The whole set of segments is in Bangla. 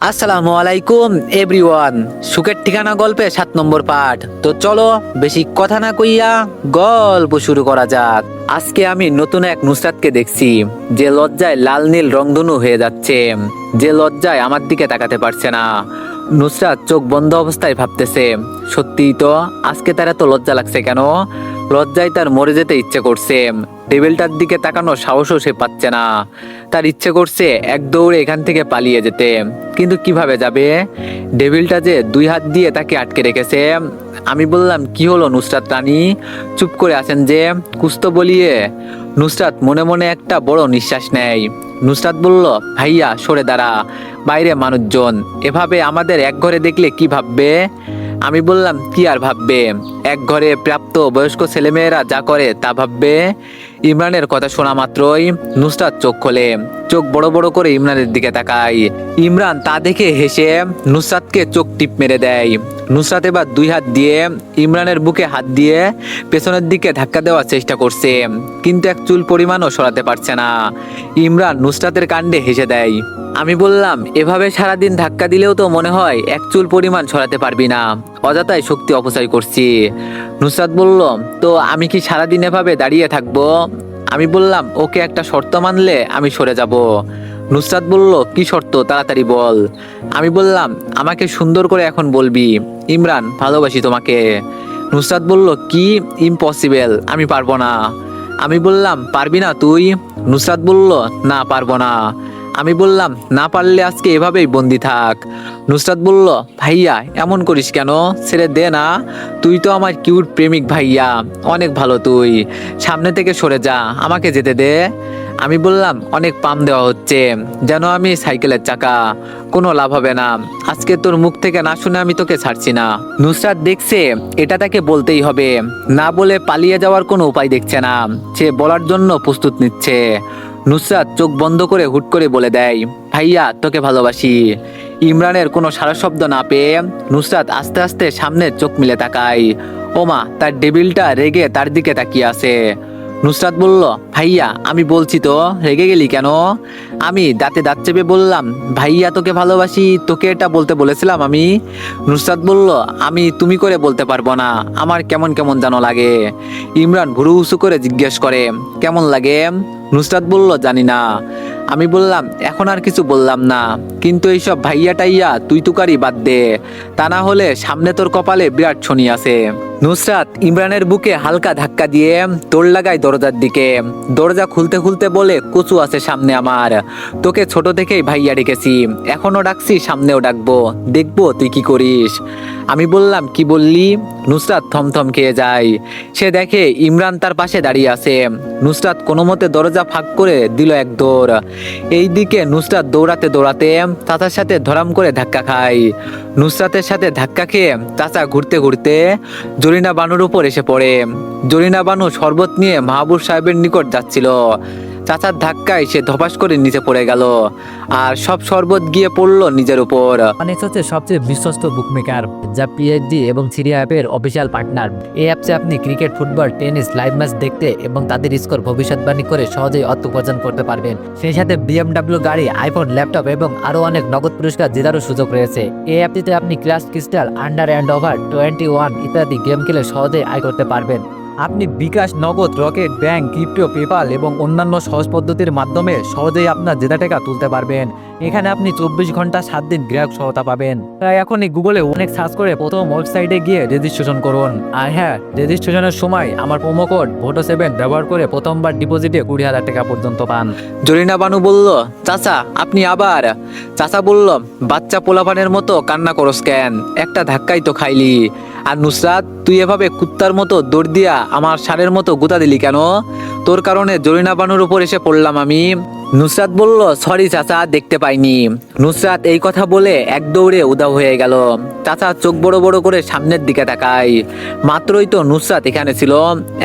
আসসালামু আলাইকুম এভরিওয়ান। সুখের ঠিকানা গল্পে 7 নম্বর পাঠ। তো চলো বেশি কথা না কইয়া গল্প শুরু করা যাক। আজকে আমি নতুন এক নুসরাতকে দেখছি, যে লজ্জায় লাল নীল রংধনু হয়ে যাচ্ছে, যে লজ্জায় আমার দিকে তাকাতে পারছে না। নুসরাত চোখ বন্ধ অবস্থায় ভাবতেছে, সত্যিই তো আজকে তার এত লজ্জা লাগছে কেন? লজ্জায় তার মরে যেতে ইচ্ছে করছে, টেবিলটার দিকে তাকানোর সাহসও সে পাচ্ছে না। তার ইচ্ছে করছে এক দৌড়ে এখান থেকে পালিয়ে যেতে, কিন্তু কিভাবে যাবে? ডেভিলটা যে 2 হাত দিয়ে তাকে আটকে রেখেছে। আমি বললাম, কি হলো নুসরাত রানী, চুপ করে আছেন যে, কুস্তো বলিয়ে? নুসরাত মনে মনে একটা বড় নিঃশ্বাস নেয়। নুসরাত বলল, ভাইয়া সরে দাঁড়া, বাইরে মানুষজন, এভাবে আমাদের এক ঘরে দেখলে কি ভাববে? আমি বললাম, কি আর ভাববে, এক ঘরে প্রাপ্ত বয়স্ক ছেলেমেয়েরা যা করে তা ভাববে। ইমরানের কথা শোনা মাত্রই নুসরাত চোখ খোলে, চোখ বড় বড় করে ইমরানের দিকে তাকায়। ইমরান তা দেখে হেসে নুসরাতকে চোখ টিপ মেরে দেয়। নুসরাত এবার 2 হাত দিয়ে ইমরানের বুকে হাত দিয়ে পেছনের দিকে ধাক্কা দেওয়ার চেষ্টা করছে, কিন্তু এক চুল পরিমাণও সরাতে পারছে না। ইমরান নুসরাতের কাণ্ডে হেসে দেয়। আমি বললাম, এভাবে সারাদিন ধাক্কা দিলেও তো মনে হয় এক চুল পরিমাণ সরাতে পারবি না, অযথাই শক্তি অপচয় করছি। নুসরাত বলল, তো আমি কি সারাদিন এভাবে দাঁড়িয়ে থাকবো? আমি বললাম, ওকে একটা শর্ত মানলে আমি সরে যাব। নুসরাত বলল, কি শর্ত, তাড়াতাড়ি বল। আমি বললাম, আমাকে সুন্দর করে এখন বলবি, ইমরান ভালোবাসি তোমাকে। নুসরাত বলল, কি? ইম্পসিবল, আমি পারবো না। আমি বললাম, পারবি না তুই? নুসরাত বলল, না পারবো না। আমি বললাম, না পারলে আজকে এভাবেই বন্দি থাক। নুসরাত বলল, ভাইয়া এমন করিস কেন, ছেড়ে দে না, তুই তো আমার কিউট প্রেমিক ভাইয়া, অনেক ভালো তুই, সামনে থেকে সরে যা, আমাকে যেতে দে। আমি বললাম, অনেক পাম দেওয়া হচ্ছে, যেন আমি সাইকেলের চাকা, কোনো লাভ হবে না, আজকে তোর মুখ থেকে না শুনে আমি তোকে ছাড়ছি না। নুসরাত দেখছে এটা তাকে বলতেই হবে, না বলে পালিয়ে যাওয়ার কোনো উপায় দেখছে না, সে বলার জন্য প্রস্তুত নিচ্ছে। নুসরাত চোখ বন্ধ করে হুট করে বলে দেয়, ভাইয়া তোকে ভালোবাসি। ইমরানের কোনো সারা শব্দ না পেয়ে নুসরাত আস্তে আস্তে সামনে চোখ মিলে তাকায়। ওমা, তার ডেবিলটা রেগে তার দিকে তাকিয়ে আছে। নুসরাত বলল, ভাইয়া আমি বলছি তো, রেগে গেলি কেন? আমি দাঁতে দাঁত চেপে বললাম, ভাইয়া তোকে ভালোবাসি, তোকে এটা বলতে বলেছিলাম আমি। নুসরাত বলল, আমি তুমি করে বলতে পারবো না, আমার কেমন কেমন যেন লাগে। ইমরান ভুরু উঁচু করে জিজ্ঞেস করে, কেমন লাগে? নুসরাত বলল, জানি না। আমি বললাম, এখন আর কিছু বললাম না, কিন্তু এইসব ভাইয়া টাইয়া তুই তুকারি বাদ দে, তা না হলে সামনে তোর কপালে বিরাট শনি আছে। নুসরাত ইমরানের বুকে হালকা ধাক্কা দিয়ে দৌড় লাগায় দরজার দিকে। দরজা খুলতে খুলতে বলে, কচু আছে সামনে আমার, তোকে ছোট থেকেই ভাইয়া ডেকেছি, এখনো ডাকছি, সামনেও ডাকবো, দেখবো তুই কি করিস। আমি বললাম, কি বললি? নুসরাত থমথম খেয়ে যায়। সে দেখে ইমরান তার পাশে দাঁড়িয়ে আছে। নুসরাত কোনো মতে দরজা ফাঁক করে দিল এক দৌড়। এইদিকে নুসরাত দৌড়াতে দৌড়াতে চাচার সাথে ধরাম করে ধাক্কা খায়। নুসরাতের সাথে ধাক্কা খেয়ে চাচা ঘুরতে ঘুরতে জরিনা বানুর উপর এসে পড়ে। জরিনা বানু শরবত নিয়ে মাহবুব সাহেবের নিকট যাচ্ছিল। চাচার ধাক্কায় সে ধপাস করে নিচে পড়ে গেল, আর সব শরবত গিয়ে পড়লো নিজের উপর। অনেক্স হচ্ছে সবচেয়ে বিশ্বস্ত বুকমেকার, যা পিএইচডি এবং সিরিয়া অ্যাপের অফিসিয়াল পার্টনার। এই অ্যাপসে আপনি cricket, football, tennis live match দেখতে এবং তাদের স্কোর ভবিষ্যৎবাণী করে সহজেই অর্থ উপার্জন করতে পারবেন। সেই সাথে বিএমডব্লিউ গাড়ি, আইফোন, ল্যাপটপ এবং আরও অনেক নগদ পুরস্কার জেতারও সুযোগ রয়েছে। এই অ্যাপটিতে আপনি class crystal, under and over 21 ইত্যাদি গেম খেলে সহজেই আয় করতে পারবেন। আপনি বিকাশ, নগদ, রকেট, ব্যাংক, ক্রিপ্টো, পেপাল এবং অন্যান্য সহজ পদ্ধতির মাধ্যমে সহজেই আপনার জেতা টাকা তুলতে পারবেন। এখানে আপনি 24 ঘন্টা 7 দিন গ্রাহক সহায়তা পাবেন। তাই এখনই গুগলে অনেক সার্চ করে প্রথম ওয়েবসাইটে গিয়ে রেজিস্ট্রেশন করুন। আর হ্যাঁ, রেজিস্ট্রেশনের সময় আমার প্রোমো কোড VOTO7 ব্যবহার করে প্রথমবার ডিপোজিটে 20,000 টাকা পর্যন্ত পান। জরিনা বানু বলল, চাচা আপনি আবার? চাচা বলল, বাচ্চা পোলাপানের মতো কান্না করস কেন, একটা ধাক্কাই তো খাইলি। আর নুসরাত, তুই এভাবে কুত্তার মতো দৌড় দিয়া আমার ষাঁড়ের মতো গুতা দিলি কেন? তোর কারণে জরিনা বানুর উপর এসে পড়লাম আমি। নুসরাত বলল, সরি চাচা, দেখতে পাইনি। নুসরাত এই কথা বলে এক দৌড়ে উধাও হয়ে গেল। চাচা চোখ বড় বড় করে সামনের দিকে তাকায়। মাত্রই তো নুসরাত এখানে ছিল,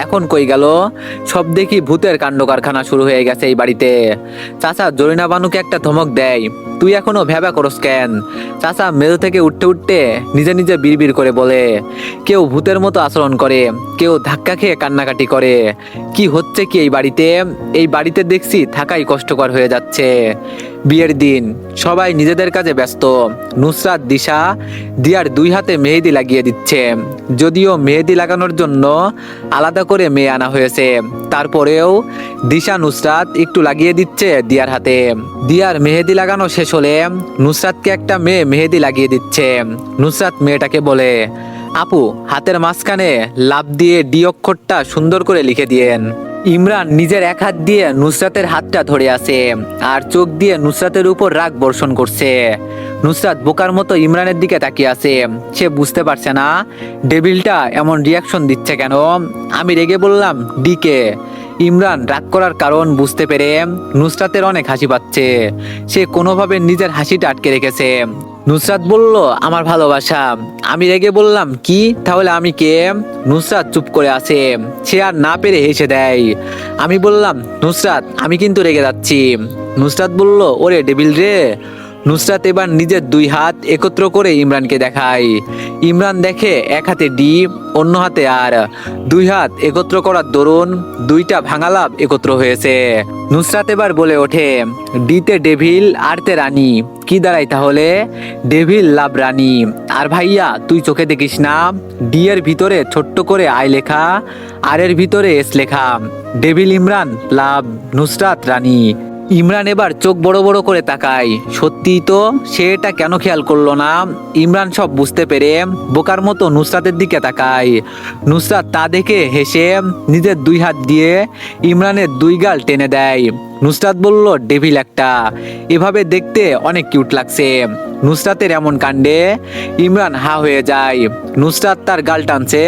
এখন কই গেল? সব দেখি ভূতের কাণ্ড কারখানা শুরু হয়ে গেছে এই বাড়িতে। চাচা জরিনা বানুকে একটা ধমক দেয়, তুই এখনো ভ্যাবা করস কেন? চাচা মেঝে থেকে উঠতে উঠতে নিজে নিজে বিড়বিড় করে বলে, কেউ ভূতের মতো আচরণ করে, কেউ ধাক্কা খেয়ে কান্নাকাটি করে, কি হচ্ছে কি এই বাড়িতে? এই বাড়িতে দেখছি থাকাই কষ্টকর হয়ে যাচ্ছে। বিয়ের দিন সবাই নিজেদের কাজে ব্যস্ত। নুসরাত দিশা দিয়ার 2 হাতে মেহেদি লাগিয়ে দিচ্ছে। যদিও মেহেদি লাগানোর জন্য আলাদা করে মেয়ে আনা হয়েছে, তারপরেও দিশা নুসরাত একটু লাগিয়ে দিচ্ছে দিয়ার হাতে। দিয়ার মেহেদি লাগানো শেষ হলে নুসরাতকে একটা মেয়ে মেহেদি লাগিয়ে দিচ্ছে। নুসরাত মেয়েটাকে বলে, আপু হাতের মাঝখানে লাভ দিয়ে ডি অক্ষরটা সুন্দর করে লিখে দিয়েন। ইমরান নিজের এক হাত দিয়ে নুসরাতের হাতটা ধরে আছে আর চোখ দিয়ে নুসরাতের উপর রাগ বর্ষণ করছে। নুসরাত বোকার মতো ইমরানের দিকে তাকিয়ে আছে। সে বুঝতে পারছে না ডেভিলটা এমন রিয়াকশন দিচ্ছে কেন। আমি রেগে বললাম, ডিকে। ইমরান রাগ করার কারণ বুঝতে পেরে নুসরাতের অনেক হাসি পাচ্ছে। সে কোনোভাবে নিজের হাসিটা আটকে রেখেছে। নুসরাত বলল, আমার ভালোবাসা। আমি রেগে বললাম, কি তাহলে আমি কে? নুসরাত চুপ করে আছে। সে আর না পেরে হেসে দেয়। আমি বললাম, নুসরাত আমি কিন্তু রেগে যাচ্ছি। নুসরাত বলল, ওরে ডেভিল রে। নুসরাত এবার নিজের 2 হাত একত্র করে ইমরানকে দেখায়। ইমরান দেখে এক হাতে ডি, অন্য হাতে আর। 2 হাত একত্র করার দরুন 2টা ভাঙা লাভ একত্র হয়েছে। নুসরাত এবার বলে ওঠে, ডিতে ডেভিল আর তে রানী, কি দাঁড়াই তাহলে? ডেভিল লাভ রানী। আর ভাইয়া তুই চোখে দেখিস না, ডি এর ভিতরে ছোট্ট করে আই লেখা, আর এর ভিতরে এস লেখা। ডেভিল ইমরান লাভ, নুসরাত রানী। ইমরান এবার চোখ বড় বড় করে তাকায়। সত্যিই তো, সে এটা কেন খেয়াল করলো না? ইমরান সব বুঝতে পেরে বোকার মতো নুসরাতের দিকে তাকায়। নুসরাত তা দেখে হেসে নিজের 2 হাত দিয়ে ইমরানের 2 গাল টেনে দেয়। নুসরাত বলল, ডেভিল একটা। এভাবে দেখতে অনেক কিউট লাগছে। নুসরাতের এমন কাণ্ডে ইমরান হা হয়ে যায়। নুসরাত তার গাল টানছে।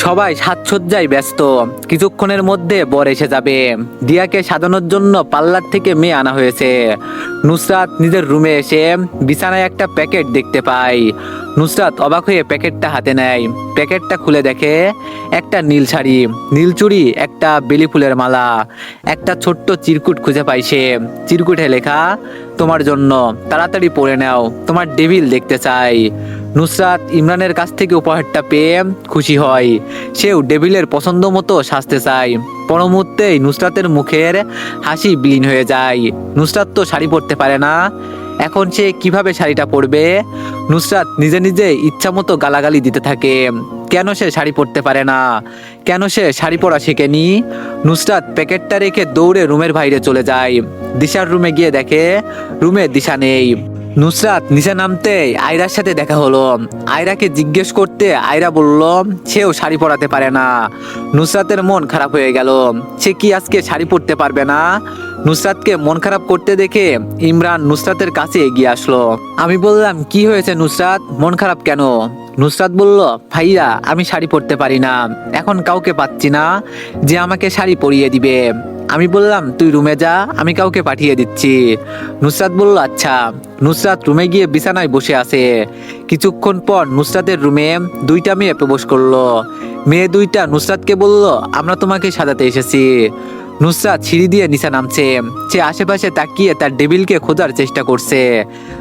সবাই সাজসজ্জায় ব্যস্ত। কিছুক্ষণের মধ্যে বর এসে যাবে। দিয়াকে সাজানোর জন্য পার্লার থেকে মেয়ে আনা হয়েছে। নুসরাত নিজের রুমে এসে বিছানায় একটা প্যাকেট দেখতে পায়। নুসরাত অবাক হয়ে প্যাকেটটা হাতে নেয়। প্যাকেটটা খুলে দেখে একটা নীল শাড়ি, নীল চুড়ি, একটা বেলি ফুলের মালা, একটা ছোট্ট চিরকুট খুঁজে পায় সে। চিরকুটে লেখা, তোমার জন্য, তাড়াতাড়ি পরে নাও, তোমার ডেভিল দেখতে চাই। নুসরাত ইমরানের কাছ থেকে উপহারটা পেয়ে খুশি হয়। সেও ডেভিলের পছন্দ মতো সাজতে চায়। পরমুহূর্তেই নুসরাতের মুখের হাসি বিলীন হয়ে যায়। নুসরাত তো শাড়ি পরতে পারে না, এখন সে কিভাবে শাড়িটা পরবে? নুসরাত নিজে নিজে ইচ্ছা মতো গালাগালি দিতে থাকে। কেন সে শাড়ি পরতে পারে না? কেন সে শাড়ি পরা শেখেনি? নুসরাত প্যাকেটটা রেখে দৌড়ে রুমের বাইরে চলে যায়। দিশার রুমে গিয়ে দেখে রুমে দিশা নেই। নুসরাত নিচে নামতে আয়রার সাথে দেখা হলো। আয়রাকে জিজ্ঞেস করতে আয়রা বলল, সেও শাড়ি পরাতে পারে না। নুসরাতের মন খারাপ হয়ে গেল। সে কি আজকে শাড়ি পরতে পারবে না? নুসরাতকে মন খারাপ করতে দেখে ইমরান নুসরাতের কাছে এগিয়ে আসলো। আমি বললাম, কি হয়েছে নুসরাত, মন খারাপ কেন? নুসরাত বলল, ভাইয়া আমি শাড়ি পরতে পারি না, এখন কাউকে পাচ্ছি না যে আমাকে শাড়ি পরিয়ে দিবে। আমি বললাম, তুই রুমে যা, আমি কাউকে পাঠিয়ে দিচ্ছি। নুসরাত বলল, আচ্ছা। নুসরাত রুমে গিয়ে বিছানায় বসে আছে। কিছুক্ষণ পর নুসরাতের রুমে 2টা মেয়ে প্রবেশ করলো। মেয়ে 2টা নুসরাতকে বলল, আমরা তোমাকে সাজাতে এসেছি। নুসরাত সিঁড়ি দিয়ে নিচে নামছে। সে আশেপাশে তাকিয়ে তার ডেভিলকে খোঁজার চেষ্টা করছে।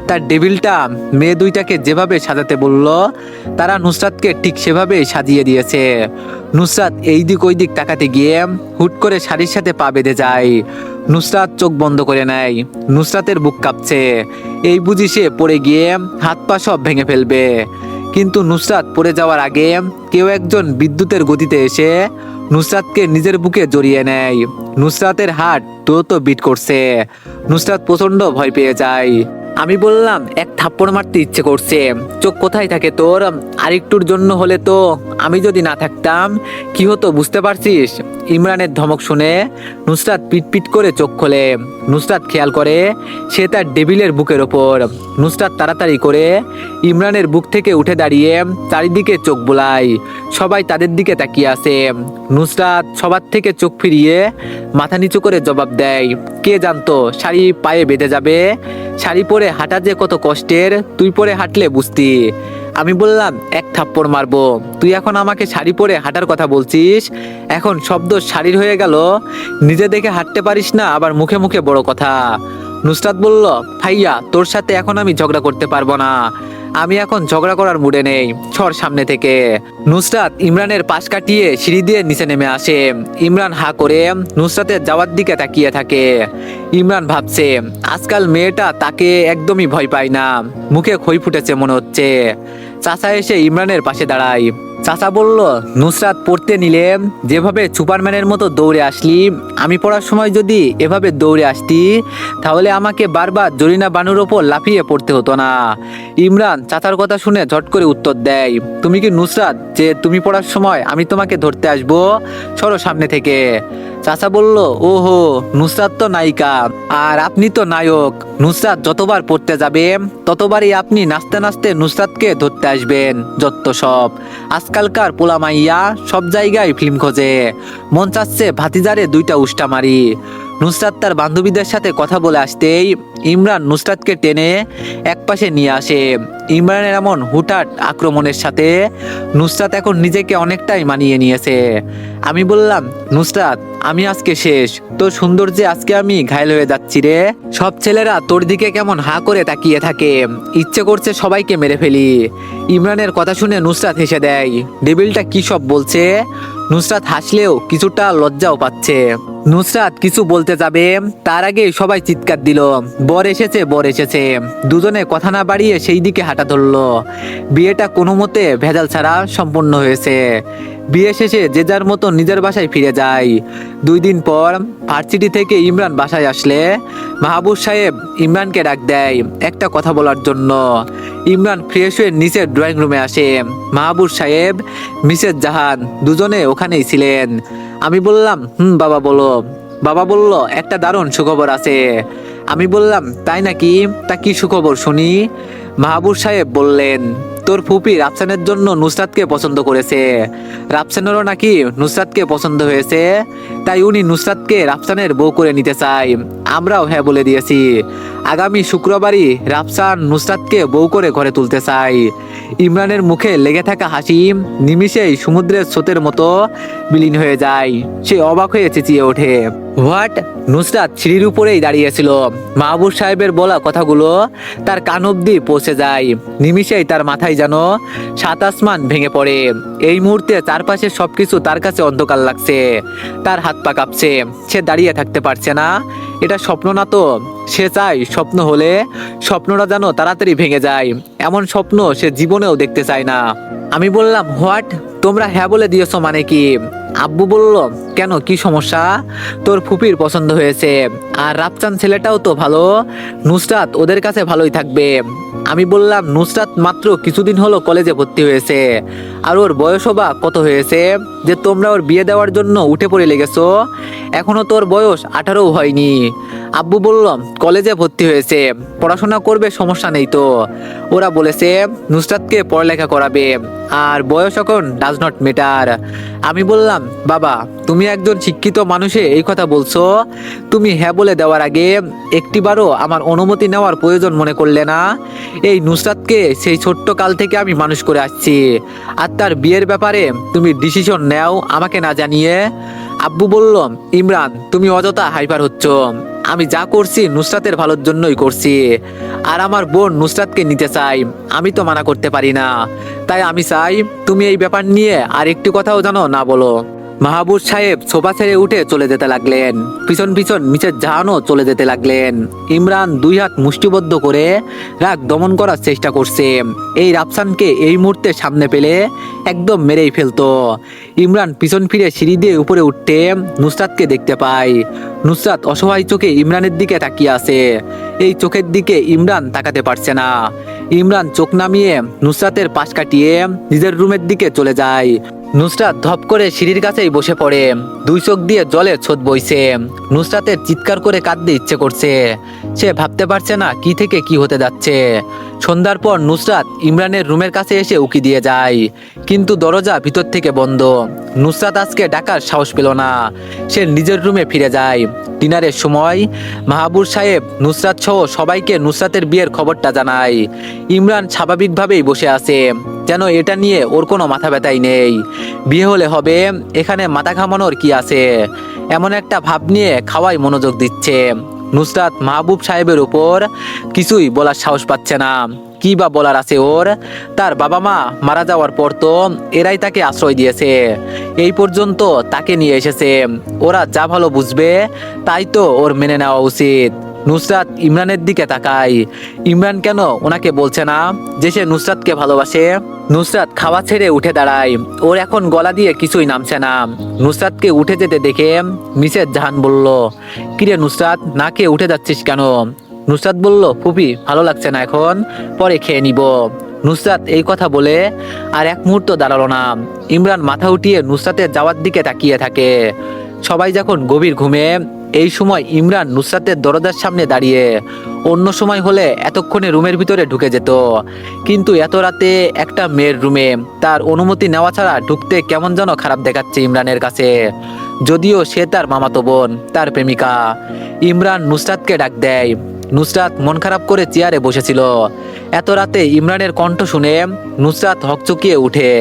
তার ডেভিলটা মেয়ে 2টাকে যেভাবে সাজাতে বলল, তারা নুসরাতকে ঠিক সেভাবেই সাজিয়ে দিয়েছে। নুসরাত এই দিক ওই দিক তাকাতে গিয়ে হুট করে শাড়ির সাথে পা বেঁধে যায়। নুসরাত চোখ বন্ধ করে নেয়। নুসরাতের বুক কাঁপছে। এই বুঝি সে পড়ে গিয়ে হাত পা সব ভেঙে ফেলবে। কিন্তু নুসরাত পড়ে যাওয়ার আগে কেউ একজন বিদ্যুতের গতিতে এসে নুসরাতকে নিজের বুকে জড়িয়ে নেয়। নুসরাতের হার্ট দ্রুত বিট করছে। নুসরাত প্রচন্ড ভয় পেয়ে যায়। আমি বললাম, এক থাপ্পড় মারতে ইচ্ছে করছে। চোখ কোথায় থাকে তোর? আরেকটুর জন্য হলে তো আমি যদি না থাকতাম কি হতো বুঝতে পারছিস? ইমরানের ধমক শুনে নুসরাত পিট করে চোখ খোলে। নুসরাত খেয়াল করে সে তার ডেভিলের বুকের ওপর। নুসরাত তাড়াতাড়ি করে ইমরানের বুক থেকে উঠে দাঁড়িয়ে চারিদিকে চোখ বুলায়। সবাই তাদের দিকে তাকিয়ে আছে। নুসরাত সবার থেকে চোখ ফিরিয়ে মাথা নিচু করে জবাব দেয়, কে জানতো শাড়ি পায়ে বেঁধে যাবে? শাড়ি পরে হাঁটা যে কত কষ্টের, তুই পরে হাঁটলে বুঝতি। আমি বললাম, এক থাপ্পড় মারবো। তুই এখন আমাকে শাড়ি পরে হাঁটার কথা বলছিস? এখন শব্দ শাড়ির হয়ে গেল। নিজে দেখে হাঁটতে পারিস না, আবার মুখে মুখে বড় কথা। নুসরাত বলল, ভাইয়া তোর সাথে এখন আমি ঝগড়া করতে পারবো না। আমি এখন ঝগড়া করার মুডে নেই, সর সামনে থেকে। নুসরাত ইমরানের পাশ কাটিয়ে সিঁড়ি দিয়ে নিচে নেমে আসে। ইমরান হা করে নুসরাতের যাওয়ার দিকে তাকিয়ে থাকে। ইমরান ভাবছে আজকাল মেয়েটা তাকে একদমই ভয় পায় না, মুখে খই ফুটেছে মনে হচ্ছে। চাচা এসে ইমরানের পাশে দাঁড়ায়। চাচা বলল, নুসরাত পড়তে নিলে যেভাবে সুপারম্যানের মতো দৌড়ে আসলি, আমি পড়ার সময় যদি এভাবে দৌড়ে আসতি তাহলে আমাকে বারবার জরিনা বানুর ওপর লাফিয়ে পড়তে হতো না। ইমরান চাচার কথা শুনে ঝট করে উত্তর দেয়, তুমি কি নুসরাত যে তুমি পড়ার সময় আমি তোমাকে ধরতে আসবো? সরো সামনে থেকে। চাচা বলল, ওহো, নুসরাত তো নায়িকা আর আপনি তো নায়ক। নুসরাত যতবার পড়তে যাবে ততবারই আপনি নাচতে নাচতে নুসরাতকে ধরতে আসবেন। যত সব আজকালকার পোলা মাইয়া সব জায়গায় ফিল্ম খোঁজে, মন চাচ্ছে ভাতিজারে দুইটা উষ্টা মারি। নুসরাত তার বান্ধবীদের সাথে কথা বলে আসতেই ইমরান নুসরাতকে টেনে একপাশে নিয়ে আসে। ইমরানের এমন হুটহাট আক্রমণের সাথে নুসরাত এখন নিজেকে অনেকটাই মানিয়ে নিয়েছে। আমি বললাম, নুসরাত আমি আজকে শেষ, তোর সৌন্দর্যে আজকে আমি ঘায়ল হয়ে যাচ্ছি রে। সব ছেলেরা তোর দিকে কেমন হা করে তাকিয়ে থাকে, ইচ্ছে করছে সবাইকে মেরে ফেলি। ইমরানের কথা শুনে নুসরাত হেসে দেয়। ডেভিলটা কি সব বলছে? নুসরাত হাসলেও কিছুটা লজ্জাও পাচ্ছে। নুসরাত কিছু বলতে যাবে তার আগে সবাই চিৎকার দিল, বর এসেছে, বর এসেছে। দুজনে কথা না বাড়িয়ে সেই দিকে হাঁটা ধরলো। বিয়েটা কোনো মতে ভেজাল ছাড়া সম্পূর্ণ হয়েছে। বিয়ে শেষে যে যার মতো নিজের বাসায় ফিরে যায়। 2 দিন পর ভার্সিটি থেকে ইমরান বাসায় আসলে মাহবুব সাহেব ইমরানকে ডাক দেয় একটা কথা বলার জন্য। ইমরান ফ্রেশ হয়ে নিচের ড্রয়িং রুমে আসে। মাহবুব সাহেব, মিসেস জাহান দুজনে ওখানেই ছিলেন। আমি বললাম, বাবা বলো। বাবা বলল, একটা দারুণ সুখবর আছে। আমি বললাম, তাই নাকি? তা কি সুখবর শুনি? মাহবুব সাহেব বললেন, তোর ফুপি রাফসানের জন্য নুসরাতকে পছন্দ করেছে। রাফসানেরও নাকি নুসরাতকে পছন্দ হয়েছে, তাই উনি নুসরাতকে রাফসানের বউ করে নিতে চাই। আমরাও হ্যাঁ বলে দিয়েছি। আগামী শুক্রবারই রাফসান নুসরাতকে বউ করে ঘরে তুলতে চাই। ইমরানের মুখে লেগে থাকা হাসি নিমিষেই সমুদ্রের স্রোতের মতো বিলীন হয়ে যায়। সে অবাক হয়ে চেঁচিয়ে ওঠে, হোয়াট? নুসরাত সিঁড়ির উপরেই দাঁড়িয়েছিল। মাহবুব সাহেবের বলা কথাগুলো তার কান অব্দি পৌঁছে যায়। নিমিষেই তার মাথায় যেন 7 আসমান ভেঙে পড়ে। এই মুহূর্তে চারপাশে সবকিছু তার কাছে অন্ধকার লাগছে। তার হাত পা কাঁপছে। সে দাঁড়িয়ে থাকতে পারছে না। এটা স্বপ্ন না তো। সে চায় স্বপ্ন হলে স্বপ্নটা যেন তাড়াতাড়ি ভেঙে যায়। এমন স্বপ্ন সে জীবনেও দেখতে চায় না। আমি বললাম, হোয়াট? তোমরা হ্যাঁ বলে দিয়েছো মানে কি? আব্বু বলল, কেন, কি সমস্যা? তোর ফুপির পছন্দ হয়েছে, আর রাফসান ছেলেটাও তো ভালো। নুসরাত ওদের কাছে ভালোই থাকবে। আমি বললাম, নুসরাত মাত্র কিছুদিন হলো কলেজে ভর্তি হয়েছে, আর ওর বয়সও বা কত হয়েছে যে তোমরা ওর বিয়ে দেওয়ার জন্য উঠে পড়ে লেগেছো? এখনো তোর বয়স 18ও হয়নি। আব্বু বলল, কলেজে ভর্তি হয়েছে, পড়াশোনা করবে, সমস্যা নেই তো। ওরা বলেছে নুসরাতকে পড়ালেখা করাবে, আর বয়স এখন ডাজ নট ম্যাটার। আমি বললাম, বাবা তুমি একজন শিক্ষিত মানুষে এই কথা বলছো? তুমি হ্যাঁ বলে দেওয়ার আগে একটিবারও আমার অনুমতি নেওয়ার প্রয়োজন মনে করলে না? এই নুসরাতকে সেই ছোট্ট কাল থেকে আমি মানুষ করে আসছি, আর তার বিয়ের ব্যাপারে তুমি ডিসিশন নাও আমাকে না জানিয়ে। আব্বু বলল, ইমরান তুমি অযথা হাইপার হচ্ছ। আমি যা করছি নুসরাতের ভালোর জন্যই করছি, আর আমার বোন নুসরাতকে নিতে চাই, আমি তো মানা করতে পারি না। তাই আমি চাই তুমি এই ব্যাপার নিয়ে আর একটু কথাও জানো না বলো। মাহবুব সাহেব সোফা ছেড়ে উঠে চলে যেতে লাগলেন। পিছন পিছন মিসেস জাহানও চলে যেতে লাগলেন। ইমরান 2 হাত মুষ্টিবদ্ধ করে রাগ দমন করার চেষ্টা করছে। এই রাফসানকে এই মুহূর্তে সামনে পেলে একদম মেরেই ফেলতো। ইমরান পিছন ফিরে সিঁড়ি দিয়ে উপরে উঠতে নুসরাতকে দেখতে পায়। নুসরাত অসহায় চোখে ইমরানের দিকে তাকিয়ে আছে। এই চোখের দিকে ইমরান তাকাতে পারছে না। ইমরান চোখ নামিয়ে নুসরাতের পাশ কাটিয়ে নিজের রুমের দিকে চলে যায়। নুসরাত ধপ করে সিঁড়ির কাছেই বসে পড়ে। 2 চোখ দিয়ে জলের ছোট বইছে। নুসরাতের চিৎকার করে কাঁদতে ইচ্ছে করছে। সে ভাবতে পারছে না কি থেকে কি হতে যাচ্ছে। সন্ধ্যার পর নুসরাত ইমরানের রুমের কাছে এসে উকি দিয়ে যায়, কিন্তু দরজা ভিতর থেকে বন্ধ। নুসরাত আজকে ডাকার সাহস পেল না। সে নিজের রুমে ফিরে যায়। ডিনারের সময় মাহবুব সাহেব নুসরাত সহ সবাইকে নুসরাতের বিয়ের খবরটা জানায়। ইমরান স্বাভাবিকভাবেই বসে আছে, যেন এটা নিয়ে ওর কোনো মাথা ব্যথাই নেই। বিয়ে হলে হবে, এখানে মাথা ঘামানোর কি আছে? এমন একটা ভাব নিয়ে খাওয়াই মনোযোগ দিচ্ছে। নুসরাত মাহবুব সাহেবের উপর কিছুই বলার সাহস পাচ্ছে না। কি বা বলার আছে ওর? তার বাবা মা মারা যাওয়ার পর তো এরাই তাকে আশ্রয় দিয়েছে, এই পর্যন্ত তাকে নিয়ে এসেছে। ওরা যা ভালো বুঝবে তাই তো ওর মেনে নেওয়া উচিত। নুসরাত ইমরানের দিকে তাকায়। ইমরান কেন ওনাকে বলছে না যে সে নুসরাতকে ভালোবাসে? নুসরাত খাওয়া ছেড়ে উঠে দাঁড়ায়। ওর এখন গলা দিয়ে কিছুই নামছে না। নুসরাতকে উঠে যেতে দেখে মিসেস জাহান বলল, কিরে নুসরাত, না খেয়ে উঠে যাচ্ছিস কেন? নুসরাত বলল, ফুপি ভালো লাগছে না, এখন পরে খেয়ে নিব। নুসরাত এই কথা বলে আর এক মুহূর্ত দাঁড়ালো না। ইমরান মাথা উঠিয়ে নুসরাতের যাওয়ার দিকে তাকিয়ে থাকে। সবাই যখন গভীর ঘুমে, এই সময় ইমরান নুসরাতের দরজার সামনে দাঁড়িয়ে। অন্য সময় হলে এতক্ষণে রুমের ভিতরে ঢুকে যেত, কিন্তু এত রাতে একটা মেয়ের রুমে তার অনুমতি নেওয়া ছাড়া ঢুকতে কেমন যেন খারাপ দেখাচ্ছে ইমরানের কাছে। যদিও সে তার মামাতো বোন, তার প্রেমিকা। ইমরান নুসরাতকে ডাক দেয়। নুসরাত মন খারাপ করে চেয়ারে বসেছিল। এত রাতে ইমরানের কণ্ঠ শুনে নুসরাত হকচকিয়ে উঠে।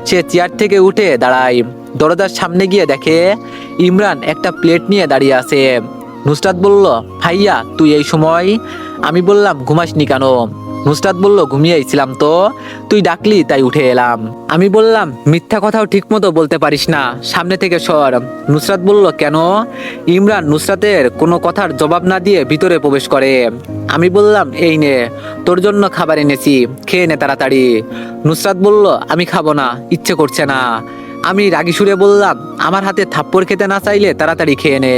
সে চেয়ার থেকে উঠে দাঁড়ায়। দরজার সামনে গিয়ে দেখে ইমরান একটা প্লেট নিয়ে দাঁড়িয়ে আছে। নুসরাত বলল, ভাইয়া তুই এই সময়? আমি বললাম, ঘুমাসনি কেন? নুসরাত বলল, ঘুমিয়েছিলাম তো, তুই ডাকলি তাই উঠে এলাম। আমি বললাম, মিথ্যা কথাও ঠিক মতো বলতে পারিস না, সামনে থেকে সর। নুসরাত বলল, কেন? ইমরান নুসরাতের কোনো কথার জবাব না দিয়ে ভিতরে প্রবেশ করে। আমি বললাম, এই নে তোর জন্য খাবার এনেছি, খেয়ে নে তাড়াতাড়ি। নুসরাত বলল, আমি খাবো না, ইচ্ছে করছে না। আমি রাগী সুরে বললাম, আমার হাতে থাপ্পড় খেতে না চাইলে তাড়াতাড়ি খেয়ে নে।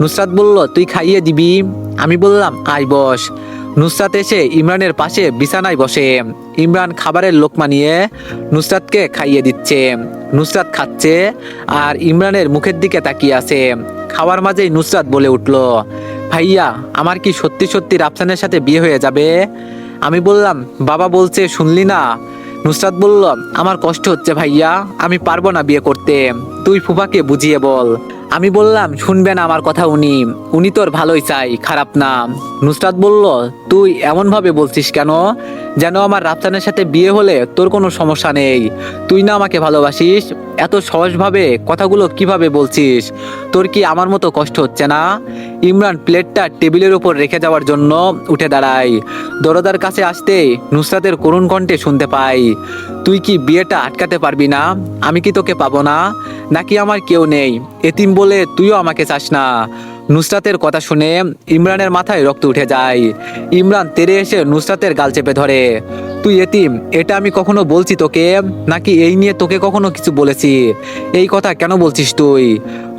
নুসরাত বলল, তুই খাইয়ে দিবি? আমি বললাম, আয় বস। নুসরাত এসে ইমরানের পাশে বিছানায় বসে। ইমরান খাবারের লোকমা নিয়ে নুসরাতকে খাইয়ে দিচ্ছে। নুসরাত খাচ্ছে আর ইমরানের মুখের দিকে তাকিয়ে আছে। খাওয়ার মাঝেই নুসরাত বলে উঠল, ভাইয়া আমার কি সত্যি সত্যি রাফসানের সাথে বিয়ে হয়ে যাবে? আমি বললাম, বাবা বলছে শুনলি না? নুসরাত বলল, আমার কষ্ট হচ্ছে ভাইয়া, আমি পারবো না বিয়ে করতে, তুই ফুফাকে বুঝিয়ে বল। আমি বললাম, শুনবে না আমার কথা উনি? উনি তোর ভালোই চাই, খারাপ না। নুসরাত বলল, তুই এমন ভাবে বলছিস কেন যেন আমার রাফসানের সাথে বিয়ে হলে তোর কোনো সমস্যা নেই? তুই না আমাকে ভালোবাসিস? এত সহজভাবে কথাগুলো কিভাবে বলছিস? তোর কি আমার মতো কষ্ট হচ্ছে না? ইমরান প্লেটটা টেবিলের উপর রেখে যাওয়ার জন্য উঠে দাঁড়ায়। দরজার কাছে আসতেই নুসরাতের করুণ কণ্ঠে শুনতে পাই, তুই কি বিয়েটা আটকাতে পারবি না? আমি কি তোকে পাবো না? নাকি আমার কেউ নেই, এতিম বলে তুইও আমাকে চাস না? নুসরাতের কথা শুনে ইমরানের মাথায় রক্ত উঠে যায়। ইমরান তেড়ে এসে নুসরাতের গাল চেপে ধরে। তুই এতিম এটা আমি কখনো বলছি তোকে? নাকি এই নিয়ে তোকে কখনো কিছু বলেছি? এই কথা কেন বলছিস তুই?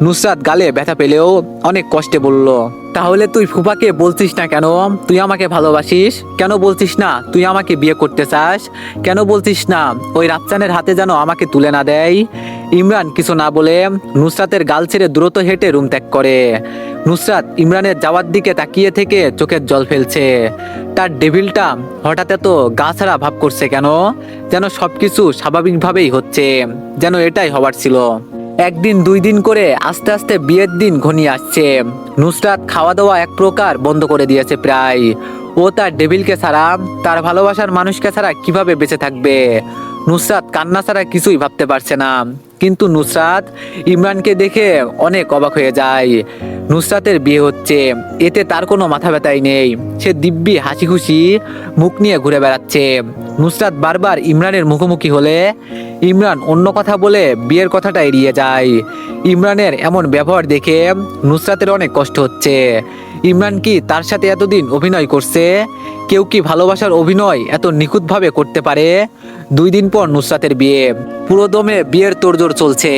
নুসরাত গালে ব্যথা পেলেও অনেক কষ্টে বলল, তাহলে তুই ফুফাকে বলছিস না কেন তুই আমাকে ভালোবাসিস? কেন বলছিস না তুই আমাকে বিয়ে করতে চাস? কেন বলছিস না ওই রাফসানের হাতে যেন আমাকে তুলে না দেয়? ইমরান কিছু না বলে নুসরাতের গাল ছেড়ে দ্রুত হেঁটে রুম ত্যাগ করে। নুসরাত ইমরানের যাওয়ার দিকে তাকিয়ে থেকে চোখের জল ফেলছে। তার ডেভিলটা হঠাৎ এত গা ছাড়া ভাব করছে কেন? যেন সবকিছু স্বাভাবিকভাবেই হচ্ছে, যেন এটাই হবার ছিল। একদিন দুই দিন করে আস্তে আস্তে বিয়ের দিন ঘনিয়ে আসছে। নুসরাত খাওয়া দাওয়া এক প্রকার বন্ধ করে দিয়েছে প্রায়। ও তার ডেভিলকে ছাড়া, তার ভালোবাসার মানুষকে ছাড়া কিভাবে বেঁচে থাকবে? নুসরাত কান্না ছাড়া কিছুই ভাবতে পারছে না। কিন্তু নুসরাত ইমরানকে দেখে অনেক অবাক হয়ে যায়। নুসরাতের বিয়ে হচ্ছে, এতে তার কোনো মাথা ব্যথাই নেই। সে দিব্যি হাসি খুশি মুখ নিয়ে ঘুরে বেড়াচ্ছে। নুসরাত বারবার ইমরানের মুখোমুখি হলে ইমরান অন্য কথা বলে বিয়ের কথাটা এড়িয়ে যায়। ইমরানের এমন ব্যবহার দেখে নুসরাতের অনেক কষ্ট হচ্ছে। ইমরান কি তার সাথে এতদিন অভিনয় করছে? কেউ কি ভালোবাসার অভিনয় এত নিখুঁতভাবে করতে পারে? 2 দিন পর নুসরাতের বিয়ে। পুরো দমে বিয়ের তোড়জোড় চলছে।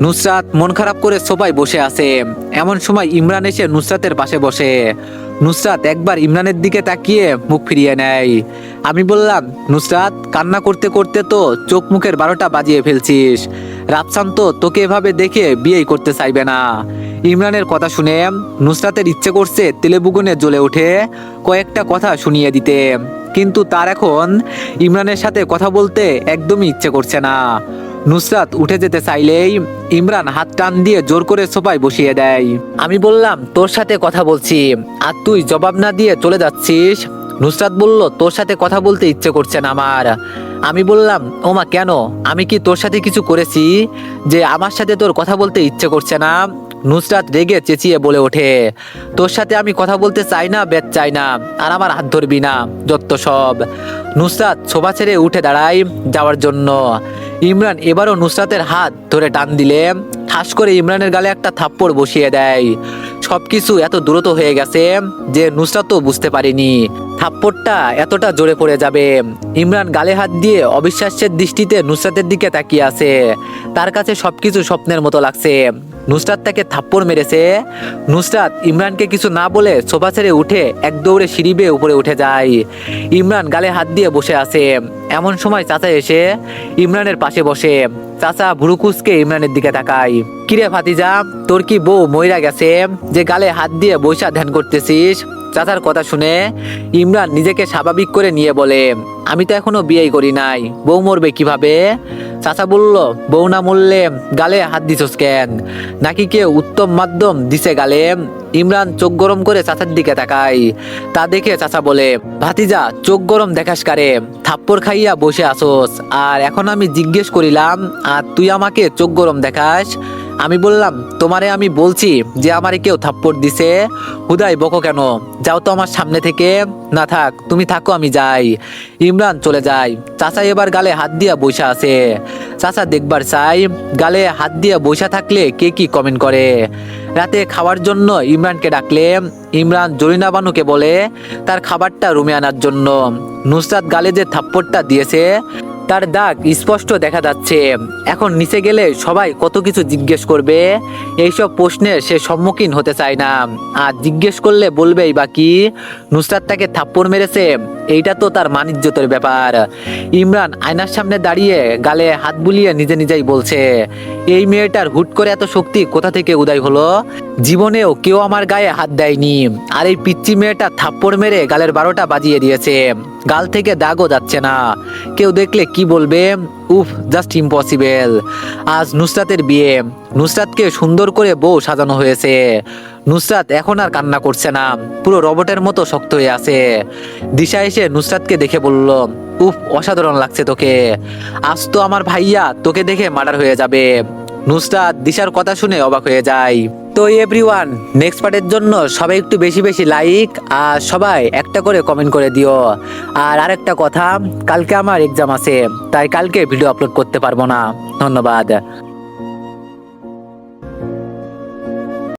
নুসরাত মন খারাপ করে সোফায় বসে আছে। এমন সময় ইমরান এসে নুসরাতের পাশে বসে। নুসরাত একবার ইমরানের দিকে তাকিয়ে মুখ ফিরিয়ে নেয়। আমি বললাম, নুসরাত কান্না করতে করতে তো চোখ মুখের 12টা বাজিয়ে ফেলছিস। রাফসান তো তোকে এভাবে দেখে বিয়েই করতে চাইবে না। ইমরানের কথা শুনে নুসরাতের ইচ্ছে করছে তেলে বুগুনে জ্বলে ওঠে কয়েকটা কথা শুনিয়ে দিতে, কিন্তু তার এখন ইমরানের সাথে কথা বলতে একদমই ইচ্ছে করছে না। নুসরাত উঠে যেতে চাইলেই ইমরান হাত টান দিয়ে জোর করে সোফায় বসিয়ে দেয়। আমি বললাম, তোর সাথে কথা বলছি আর তুই জবাব না দিয়ে চলে যাচ্ছিস। নুসরাত বলল, তোর সাথে কথা বলতে ইচ্ছে করছে না আমার। আমি বললাম, ওমা কেন? আমি কি তোর সাথে কিছু করেছি যে আমার সাথে তোর কথা বলতে ইচ্ছে করছে না? নুসরাত রেগে চেঁচিয়ে বলে ওঠে, তোর সাথে আমি কথা বলতে চাই না, বেদ চাই না, আর আমার হাত ধরবি না, যত সব। নুসরাত সোফা ছেড়ে উঠে দাঁড়ায় যাওয়ার জন্য। ইমরান এবারও নুসরাতের হাত ধরে টান দিলে ঠাস করে ইমরানের গালে একটা থাপ্পড় বসিয়ে দেয়। সবকিছু এত দ্রুত হয়ে গেছে যে নুসরাতও বুঝতে পারেনি থাপ্পড়টা এতটা জোরে পড়ে যাবে। ইমরান গালে হাত দিয়ে অবিশ্বাসের দৃষ্টিতে নুসরাতের দিকে তাকিয়ে আছে। তার কাছে সবকিছু স্বপ্নের মতো লাগছে। নুসরাত তাকে থাপ্পড় মেরেছে। নুসরাত ইমরানকে কিছু না বলে সোফা ছেড়ে উঠে এক দৌড়ে সিঁড়ি বেয়ে উপরে উঠে যায়। ইমরান গালে হাত দিয়ে বসে আছে। এমন সময় চাচা এসে ইমরানের পাশে বসে। চাচা ভুরু কুঁচকে ইমরানের দিকে তাকায়। কিরে ভাতিজা, তোর কি বউ মইরা গেছে যে গালে হাত দিয়ে বৈশা ধ্যান করতেছিস? চাচার কথা শুনে ইমরান নিজেকে স্বাভাবিক করে নিয়ে বলে, আমি তো এখনো বিয়েই করি নাই, বউ মরবে কিভাবে? চাচা বলল, বউ না মরলে গালে হাত দিছস কেন? নাকি কেউ উত্তম মাধ্যম দিছে গালে? ইমরান চোখ গরম করে চাচার দিকে তাকায়। তা দেখে চাচা বলে, ভাতিজা চোখ গরম দেখাস কারে? থাপ্পড় খাইয়া বসে আসোস, আর এখন আমি জিজ্ঞেস করিলাম আর তুই আমাকে চোখ গরম দেখাস? আমি বললাম তোমারে, আমি বলছি যে আমারে কেউ থাপ্পড় দিছে, হুদাই বকো কেন? যাও তো আমার সামনে থেকে। না থাক, তুমি থাকো, আমি যাই। ইমরান চলে যায়। চাচা এবার গালে হাত দিয়া বইসা আছে। চাচা দেখবার চাই গালে হাত দিয়া বইসা থাকলে কে কি কমেন্ট করে। রাতে খাওয়ার জন্য ইমরানকে ডাকলে ইমরান জরিনা বানুকে বলে তার খাবারটা রুমে আনার জন্য। নুসরাত গালে যে থাপ্পড়টা দিয়েছে তার দাগ স্পষ্ট দেখা যাচ্ছে। এখন নিচে গেলে সবাই কত কিছু জিজ্ঞেস করবে। এইসব প্রশ্নের সে সম্মুখীন হতে চায় না। আর জিজ্ঞেস করলে বলবেই বা কি? নুসরাত তাকে থাপ্পড় মেরেছে, এইটা তো তার মানিজ্যতের ব্যাপার। ইমরান আয়নার সামনে দাঁড়িয়ে গালে হাত বুলিয়ে নিজে নিজেই বলছে, এই মেয়েটার হুট করে এত শক্তি কোথা থেকে উদয় হলো? জীবনেও কেউ আমার গায়ে হাত দেয়নি, আর এই পিচ্চি মেয়েটা থাপ্পড় মেরে গালের 12টা বাজিয়ে দিয়েছে। গাল থেকে দাগও যাচ্ছে না। কেউ দেখলে কি বলবে? উফ, জাস্ট ইম্পসিবল। আজ নুসরাতের বিয়ে। নুসরাতকে সুন্দর করে বউ সাজানো হয়েছে। নুসরাত এখন আর কান্না করছে না, পুরো রবটের মতো শক্ত হয়ে আছে। দিশা এসে নুসরাতকে দেখে বলল, উফ, অসাধারণ লাগছে তোকে। আজ তো আমার ভাইয়া তোকে দেখে মার্ডার হয়ে যাবে। নুসরাত দিশার কথা শুনে অবাক হয়ে যায়। তো এভরিওয়ান, নেক্সট পার্টের জন্য সবাই একটু বেশি বেশি লাইক আর সবাই একটা করে কমেন্ট করে দিও। আর আরেকটা কথা, কালকে আমার এক্সাম আছে, তাই কালকে ভিডিও আপলোড করতে পারবো না। ধন্যবাদ।